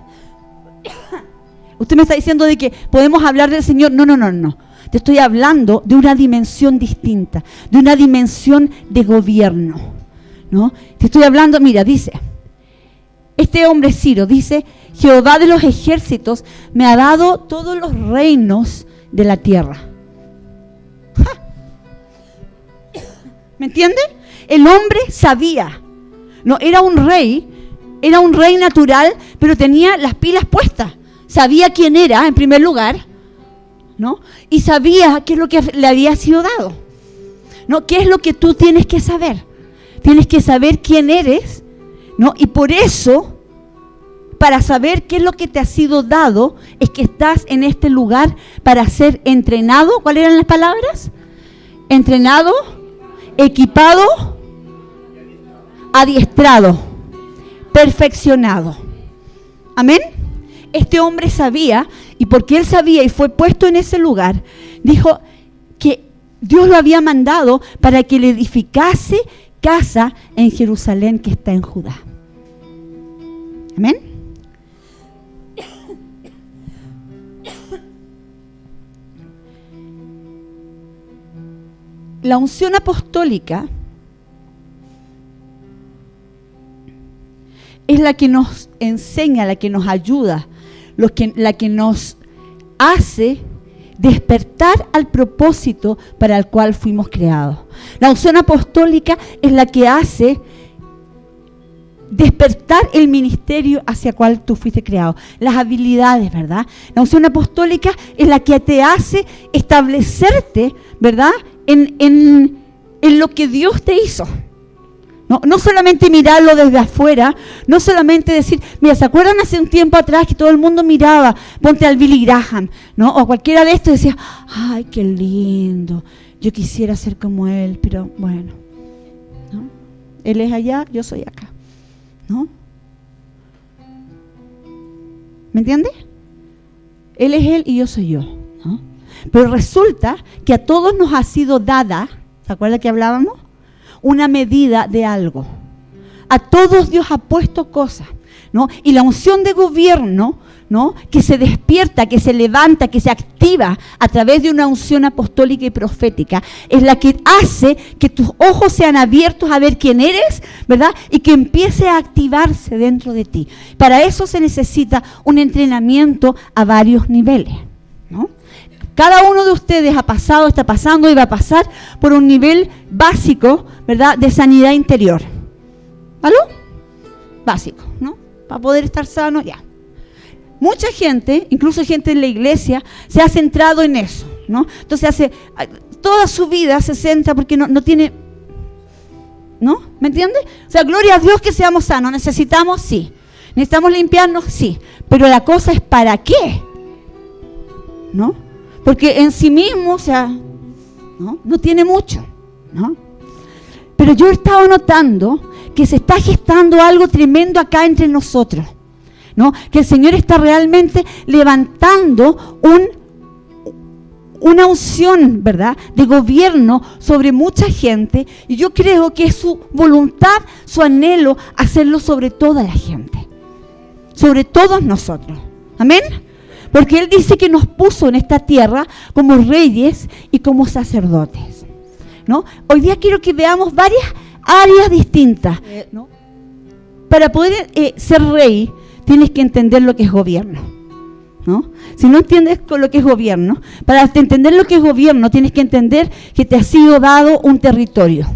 usted me está diciendo de que podemos hablar del Señor. No. Te estoy hablando de una dimensión distinta, de una dimensión de gobierno, ¿no? Te estoy hablando, mira, dice, este hombre Ciro dice, Jehová de los ejércitos me ha dado todos los reinos de la tierra. ¡Ja! ¿Me entiende? El hombre sabía, no era un rey natural, pero tenía las pilas puestas. Sabía quién era, en primer lugar, ¿no? Y sabía qué es lo que le había sido dado, ¿no? ¿Qué es lo que tú tienes que saber? Tienes que saber quién eres, ¿no? Y por eso, para saber qué es lo que te ha sido dado, es que estás en este lugar para ser entrenado. ¿Cuáles eran las palabras? Entrenado, equipado, adiestrado, perfeccionado. Amén. Este hombre sabía, y porque él sabía y fue puesto en ese lugar, dijo que Dios lo había mandado para que le edificase casa en Jerusalén, que está en Judá. Amén. La unción apostólica es la que nos enseña, la que nos ayuda, la que nos hace despertar al propósito para el cual fuimos creados. La unción apostólica es la que hace despertar el ministerio hacia el cual tú fuiste creado. Las habilidades, ¿verdad? La unción apostólica es la que te hace establecerte, ¿verdad?, en lo que Dios te hizo. No solamente mirarlo desde afuera, no solamente decir, mira, ¿se acuerdan hace un tiempo atrás que todo el mundo miraba, ponte al Billy Graham, ¿no? O cualquiera de estos decía, ay, qué lindo, yo quisiera ser como él, pero bueno, ¿no? Él es allá, yo soy acá, ¿no? ¿Me entiendes? Él es él y yo soy yo, ¿no? Pero resulta que a todos nos ha sido dada, ¿se acuerdan que hablábamos? Una medida de algo. A todos Dios ha puesto cosas, ¿no? Y la unción de gobierno, ¿no? Que se despierta, que se levanta, que se activa a través de una unción apostólica y profética, es la que hace que tus ojos sean abiertos a ver quién eres, ¿verdad? Y que empiece a activarse dentro de ti. Para eso se necesita un entrenamiento a varios niveles, ¿no? Cada uno de ustedes ha pasado, está pasando y va a pasar por un nivel básico, ¿verdad? De sanidad interior. ¿Aló? Básico, ¿no? Para poder estar sano, ya. Mucha gente, incluso gente en la iglesia, se ha centrado en eso, ¿no? Entonces toda su vida se centra porque no tiene, ¿no? ¿Me entiendes? O sea, gloria a Dios que seamos sanos. ¿Necesitamos? Sí. ¿Necesitamos limpiarnos? Sí. Pero la cosa es ¿para qué? ¿No? Porque en sí mismo, o sea, no tiene mucho, ¿no? Pero yo he estado notando que se está gestando algo tremendo acá entre nosotros, ¿no? Que el Señor está realmente levantando una unción, ¿verdad?, de gobierno sobre mucha gente, y yo creo que es su voluntad, su anhelo, hacerlo sobre toda la gente, sobre todos nosotros. ¿Amén? Porque Él dice que nos puso en esta tierra como reyes y como sacerdotes, ¿no? Hoy día quiero que veamos varias áreas distintas, ¿no? Para poder ser rey, tienes que entender lo que es gobierno, ¿no? Si no entiendes lo que es gobierno, para entender lo que es gobierno, tienes que entender que te ha sido dado un territorio,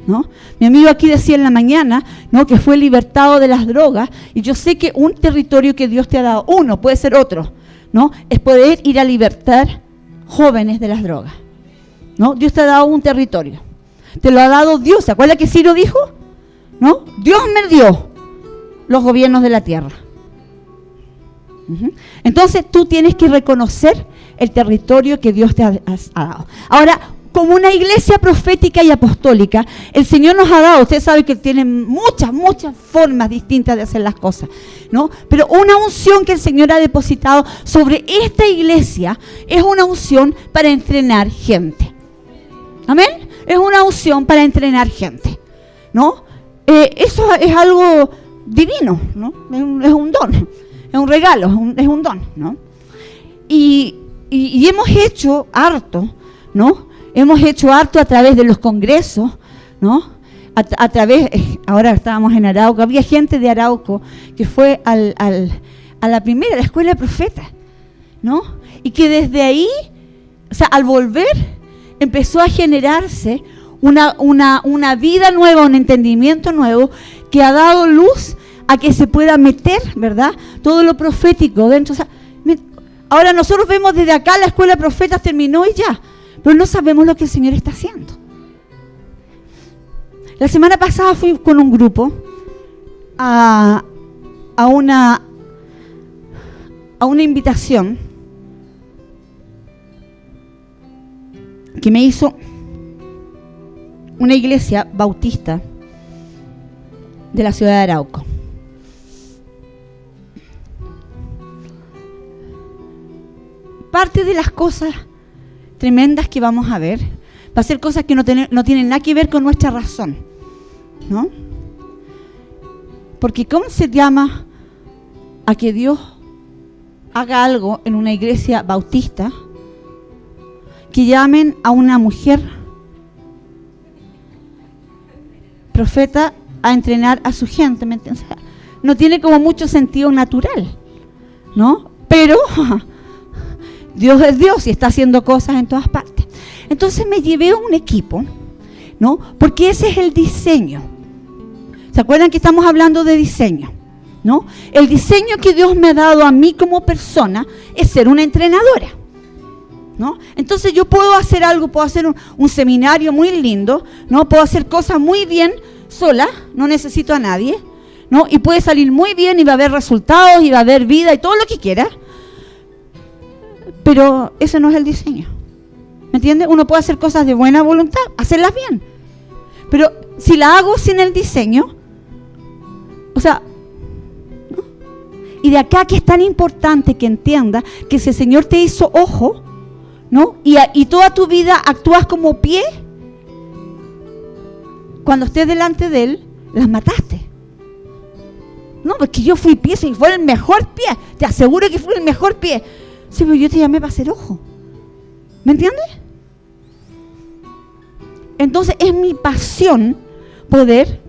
¿no? Mi amigo aquí decía en la mañana, ¿no?, que fue libertado de las drogas, y yo sé que un territorio que Dios te ha dado, uno, puede ser otro, ¿no?, es poder ir a libertar jóvenes de las drogas, ¿no? Dios te ha dado un territorio, te lo ha dado Dios. ¿Se acuerda que Ciro dijo? ¿No? Dios me dio los gobiernos de la tierra. Entonces tú tienes que reconocer el territorio que Dios te ha dado. Ahora, como una iglesia profética y apostólica, el Señor nos ha dado, usted sabe que tiene muchas formas distintas de hacer las cosas, ¿no? Pero una unción que el Señor ha depositado sobre esta iglesia es una unción para entrenar gente. ¿Amén? Es una unción para entrenar gente, ¿no? Eso es algo divino, ¿no? Es un don, es un regalo, es un don, ¿no? Y hemos hecho harto, ¿no? Hemos hecho harto a través de los congresos, ¿no? A través, ahora estábamos en Arauco, había gente de Arauco que fue a la escuela de profetas, ¿no? Y que desde ahí, o sea, al volver, empezó a generarse una vida nueva, un entendimiento nuevo, que ha dado luz a que se pueda meter, ¿verdad?, todo lo profético dentro. O sea, ahora nosotros vemos desde acá la escuela de profetas terminó y ya, pero no sabemos lo que el Señor está haciendo. La semana pasada fui con un grupo a una invitación que me hizo una iglesia bautista de la ciudad de Arauco. Parte de las cosas tremendas que vamos a ver va a ser cosas que no tienen nada que ver con nuestra razón, ¿no? Porque ¿cómo se llama a que Dios haga algo en una iglesia bautista que llamen a una mujer profeta a entrenar a su gente? ¿Me entiendes? No tiene como mucho sentido natural, ¿no? Pero Dios es Dios y está haciendo cosas en todas partes. Entonces me llevé a un equipo, ¿no? Porque ese es el diseño. ¿Se acuerdan que estamos hablando de diseño? ¿No? El diseño que Dios me ha dado a mí como persona es ser una entrenadora, ¿no? Entonces yo puedo hacer algo, puedo hacer un seminario muy lindo, ¿no? Puedo hacer cosas muy bien sola, no necesito a nadie, ¿no? Y puede salir muy bien y va a haber resultados y va a haber vida y todo lo que quiera. Pero ese no es el diseño, ¿me entiendes? Uno puede hacer cosas de buena voluntad, hacerlas bien, pero si la hago sin el diseño, o sea, ¿no? Y de acá que es tan importante que entienda que si el Señor te hizo ojo, ¿no? Y toda tu vida actúas como pie, cuando estés delante de Él, las mataste. No, porque yo fui pie, y fue el mejor pie. Te aseguro que fue el mejor pie. Sí, pero yo te llamé para hacer ojo. ¿Me entiendes? Entonces es mi pasión poder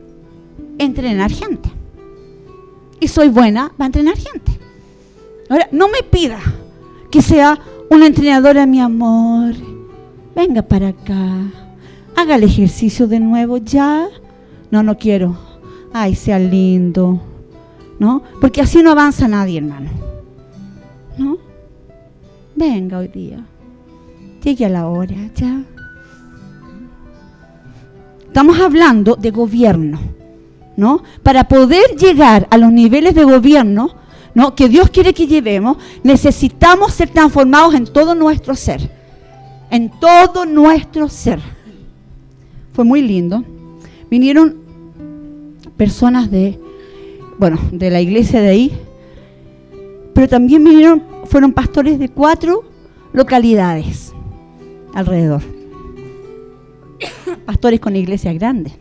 entrenar gente. Y soy buena para entrenar gente. Ahora, no me pida que sea una entrenadora, mi amor. Venga para acá. Haga el ejercicio de nuevo, ¿ya? No quiero. Ay, sea lindo. ¿No? Porque así no avanza nadie, hermano. ¿No? Venga hoy día. Llegue a la hora, ¿ya? Estamos hablando de gobierno, ¿no? Para poder llegar a los niveles de gobierno, ¿no?, que Dios quiere que llevemos, necesitamos ser transformados en todo nuestro ser. En todo nuestro ser. Fue muy lindo. Vinieron personas de la iglesia de ahí, pero también fueron pastores de 4 localidades alrededor. Pastores con iglesias grandes.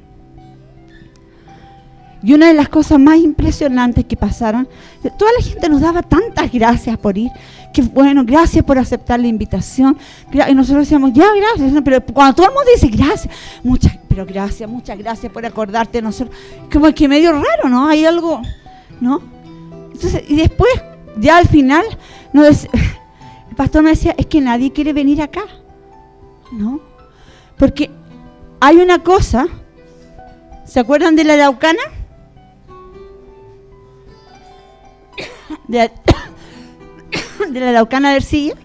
Y una de las cosas más impresionantes que pasaron, toda la gente nos daba tantas gracias por ir, que bueno, gracias por aceptar la invitación, y nosotros decíamos, ya, gracias, pero cuando todo el mundo dice gracias, muchas gracias por acordarte de nosotros, como que medio raro, ¿no? Hay algo, ¿no? Entonces, y después, ya al final, el pastor me decía, es que nadie quiere venir acá, ¿no? Porque hay una cosa, ¿se acuerdan de la Araucana? De la Araucana de Ercilla,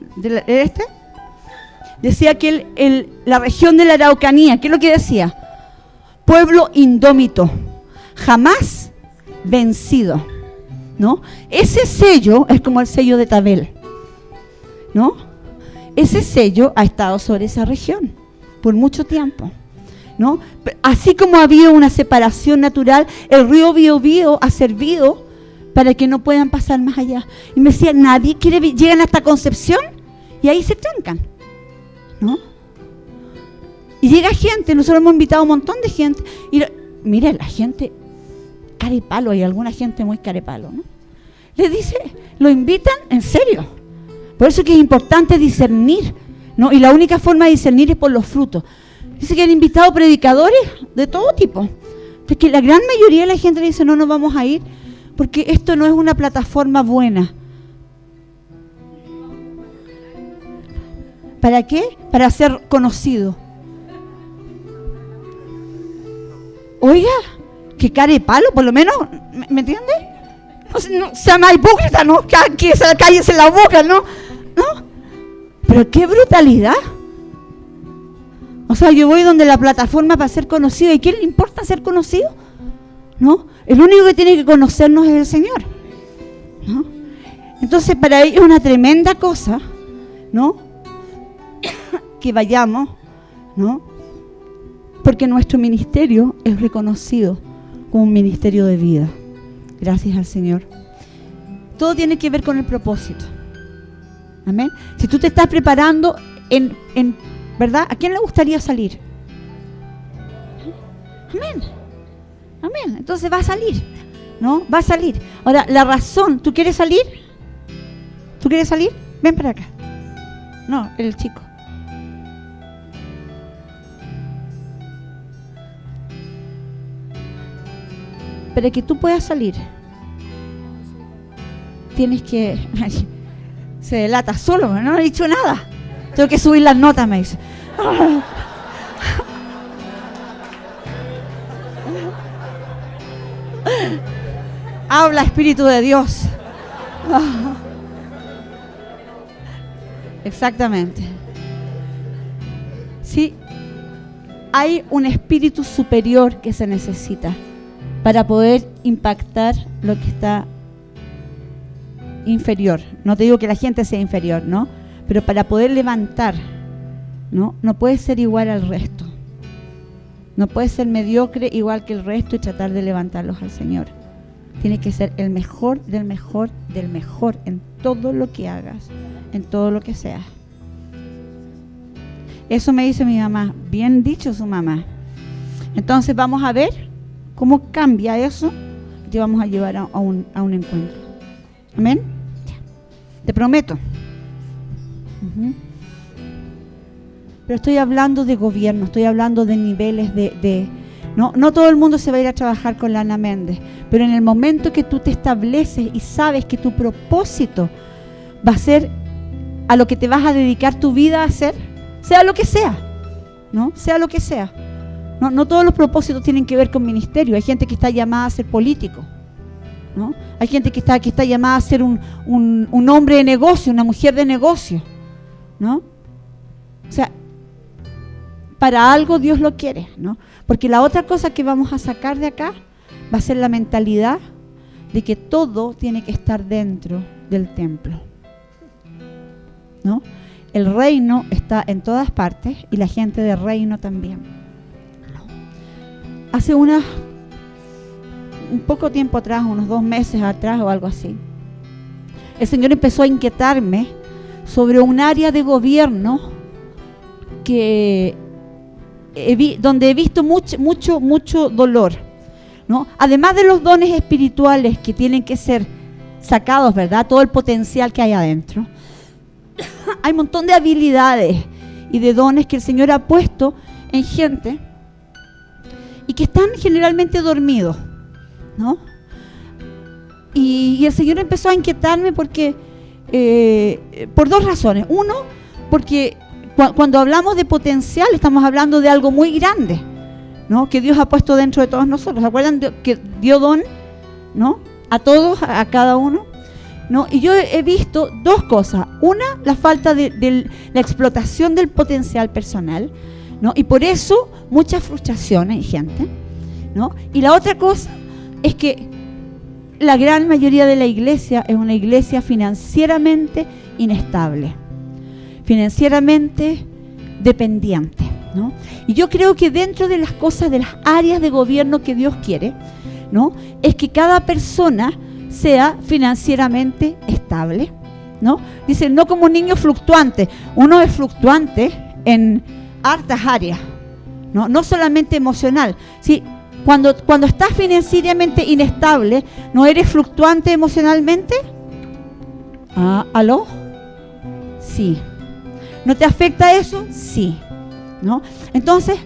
decía que la región de la Araucanía, ¿qué es lo que decía? Pueblo indómito, jamás vencido, ¿no? Ese sello es como el sello de Tabel, ¿no? Ese sello ha estado sobre esa región por mucho tiempo, ¿no? Así como ha habido una separación natural, el río Biobío ha servido para que no puedan pasar más allá. Y me decía, nadie quiere, llegan hasta Concepción y ahí se trancan, ¿no? Y llega gente, nosotros hemos invitado a un montón de gente, y mire, la gente, carepalo, hay alguna gente muy carepalo, ¿no? Les dice, lo invitan en serio. Por eso que es importante discernir, ¿no? Y la única forma de discernir es por los frutos. Dice que han invitado predicadores de todo tipo. Es que la gran mayoría de la gente le dice, no nos vamos a ir, porque esto no es una plataforma buena. ¿Para qué? Para ser conocido. Oiga, que care palo, por lo menos, ¿me entiende? No sea más hipócrita, ¿no? Que cállese la boca, ¿no? Pero qué brutalidad. O sea, yo voy donde la plataforma para ser conocido. ¿Y quién le importa ser conocido? ¿No? El único que tiene que conocernos es el Señor, ¿no? Entonces, para ellos es una tremenda cosa, ¿no? Que vayamos, ¿no? Porque nuestro ministerio es reconocido como un ministerio de vida. Gracias al Señor. Todo tiene que ver con el propósito. Amén. Si tú te estás preparando en ¿verdad? ¿A quién le gustaría salir? Amén. Amén. Entonces va a salir, ¿no? Va a salir. Ahora, la razón, ¿tú quieres salir? ¿Tú quieres salir? Ven para acá. No, el chico. Para que tú puedas salir, tienes que... Se delata solo, no he dicho nada. Tengo que subir las notas, me dice. Habla, Espíritu de Dios. Exactamente. Sí, hay un espíritu superior que se necesita para poder impactar lo que está inferior. No te digo que la gente sea inferior, ¿no? Pero para poder levantar, ¿no? No puedes ser igual al resto. No puedes ser mediocre igual que el resto y tratar de levantarlos al Señor. Tienes que ser el mejor del mejor del mejor en todo lo que hagas, en todo lo que seas. Eso me dice mi mamá. Bien dicho su mamá. Entonces vamos a ver cómo cambia eso y te vamos a llevar a un encuentro. ¿Amén? Te prometo. Pero estoy hablando de gobierno, estoy hablando de niveles no todo el mundo se va a ir a trabajar con Lana Méndez, pero en el momento que tú te estableces y sabes que tu propósito va a ser a lo que te vas a dedicar tu vida a hacer, sea lo que sea, ¿no? Sea lo que sea. No todos los propósitos tienen que ver con ministerio. Hay gente que está llamada a ser político, ¿no? Hay gente que está llamada a ser un hombre de negocio, una mujer de negocio, ¿no? O sea, para algo Dios lo quiere, ¿no? Porque la otra cosa que vamos a sacar de acá va a ser la mentalidad de que todo tiene que estar dentro del templo, ¿no? El reino está en todas partes y la gente del reino también, ¿no? Hace un poco tiempo atrás, unos 2 meses atrás o algo así, el Señor empezó a inquietarme sobre un área de gobierno donde he visto mucho dolor, ¿no? Además de los dones espirituales que tienen que ser sacados, ¿verdad? Todo el potencial que hay adentro. Hay un montón de habilidades y de dones que el Señor ha puesto en gente y que están generalmente dormidos, ¿no? Y el Señor empezó a inquietarme porque por 2 razones. Uno, porque cuando hablamos de potencial estamos hablando de algo muy grande, ¿no? Que Dios ha puesto dentro de todos nosotros. ¿Se acuerdan que dio don, ¿no? A todos, a cada uno, ¿no? Y yo he visto 2 cosas. Una, la falta de la explotación del potencial personal, ¿no? Y por eso muchas frustraciones en gente, ¿no? Y la otra cosa es que la gran mayoría de la iglesia es una iglesia financieramente inestable, financieramente dependiente, ¿no? Y yo creo que dentro de las cosas, de las áreas de gobierno que Dios quiere, ¿no? Es que cada persona sea financieramente estable, ¿no? Dice, no como un niño fluctuante. Uno es fluctuante en hartas áreas, ¿no? No solamente emocional. ¿Sí? Cuando estás financieramente inestable, ¿no eres fluctuante emocionalmente? ¿Aló? Sí. ¿No te afecta eso? Sí, ¿no? Entonces,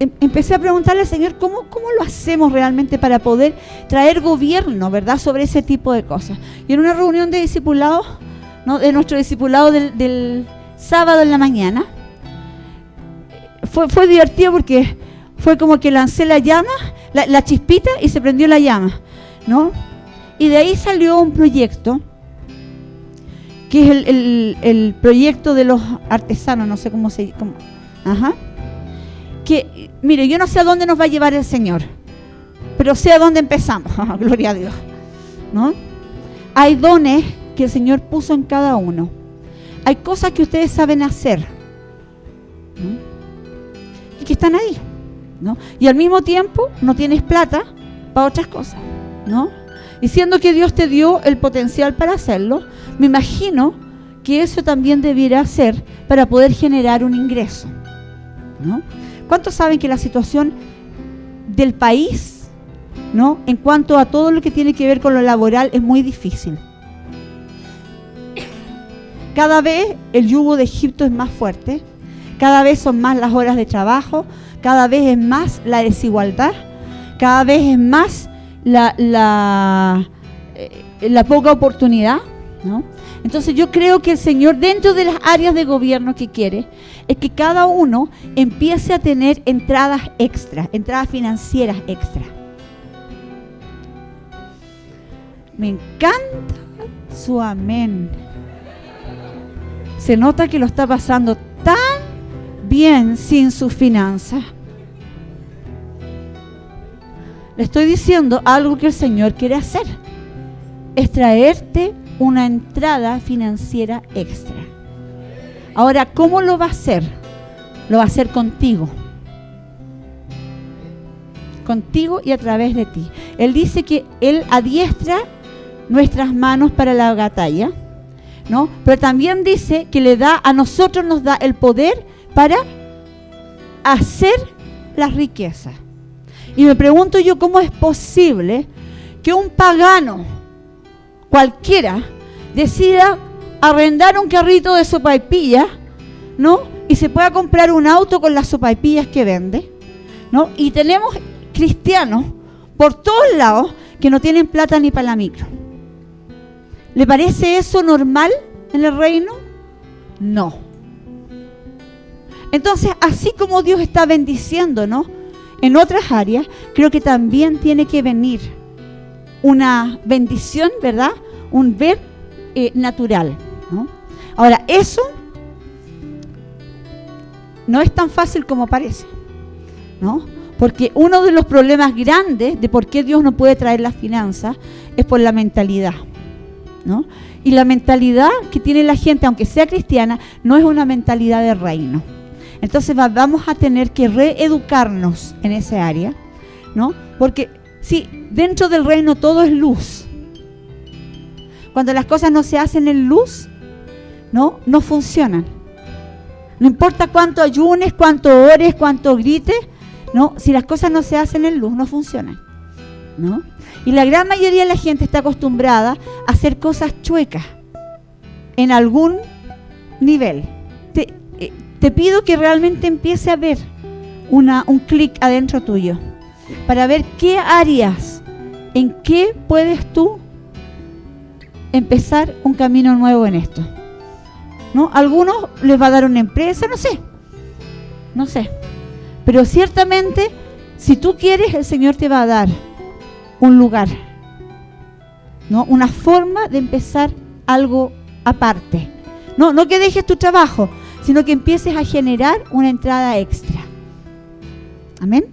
empecé a preguntarle al Señor ¿cómo lo hacemos realmente para poder traer gobierno, ¿verdad?, sobre ese tipo de cosas. Y en una reunión de discipulados, ¿no?, de nuestro discipulado del sábado en la mañana, fue divertido porque fue como que lancé la llama, la chispita, y se prendió la llama, ¿no? Y de ahí salió un proyecto que es el proyecto de los artesanos, no sé cómo se llama. Ajá. Que, mire, yo no sé a dónde nos va a llevar el Señor, pero sé a dónde empezamos. Gloria a Dios, ¿no? Hay dones que el Señor puso en cada uno. Hay cosas que ustedes saben hacer, ¿no?, y que están ahí, ¿no? Y al mismo tiempo no tienes plata para otras cosas, ¿no? Y siendo que Dios te dio el potencial para hacerlo, me imagino que eso también debiera ser para poder generar un ingreso, ¿no? ¿Cuántos saben que la situación del país, ¿no?, en cuanto a todo lo que tiene que ver con lo laboral es muy difícil? Cada vez el yugo de Egipto es más fuerte, cada vez son más las horas de trabajo, cada vez es más la desigualdad, cada vez es más la poca oportunidad, ¿no? Entonces yo creo que el Señor, dentro de las áreas de gobierno que quiere, es que cada uno empiece a tener entradas extras, entradas financieras extras. Me encanta su amén. Se nota que lo está pasando tan bien sin sus finanzas. Le estoy diciendo algo que el Señor quiere hacer, es traerte una entrada financiera extra. Ahora, ¿cómo lo va a hacer? Lo va a hacer contigo y a través de ti. Él dice que Él adiestra nuestras manos para la batalla, ¿no? Pero también dice que a nosotros nos da el poder para hacer las riquezas. Y me pregunto yo, ¿cómo es posible que un pagano cualquiera decida arrendar un carrito de sopaipillas, ¿no? Y se pueda comprar un auto con las sopaipillas que vende, ¿no? Y tenemos cristianos por todos lados que no tienen plata ni para la micro. ¿Le parece eso normal en el reino? No. Entonces, así como Dios está bendiciéndonos en otras áreas, creo que también tiene que venir una bendición, ¿verdad? Un ver natural, ¿no? Ahora, eso no es tan fácil como parece, ¿no? Porque uno de los problemas grandes de por qué Dios no puede traer las finanzas es por la mentalidad, ¿no? Y la mentalidad que tiene la gente, aunque sea cristiana, no es una mentalidad de reino. Entonces vamos a tener que reeducarnos en esa área, ¿no? Porque sí, dentro del reino todo es luz. Cuando las cosas no se hacen en luz, ¿no? No funcionan. No importa cuánto ayunes, cuánto ores, cuánto grites, ¿no? Si las cosas no se hacen en luz, no funcionan, ¿no? Y la gran mayoría de la gente está acostumbrada a hacer cosas chuecas en algún nivel. Te pido que realmente empiece a ver un clic adentro tuyo para ver qué áreas, en qué puedes tú empezar un camino nuevo en esto, ¿no? A algunos les va a dar una empresa, no sé, pero ciertamente si tú quieres, el Señor te va a dar un lugar, ¿no? Una forma de empezar algo aparte, no que dejes tu trabajo, sino que empieces a generar una entrada extra. Amén.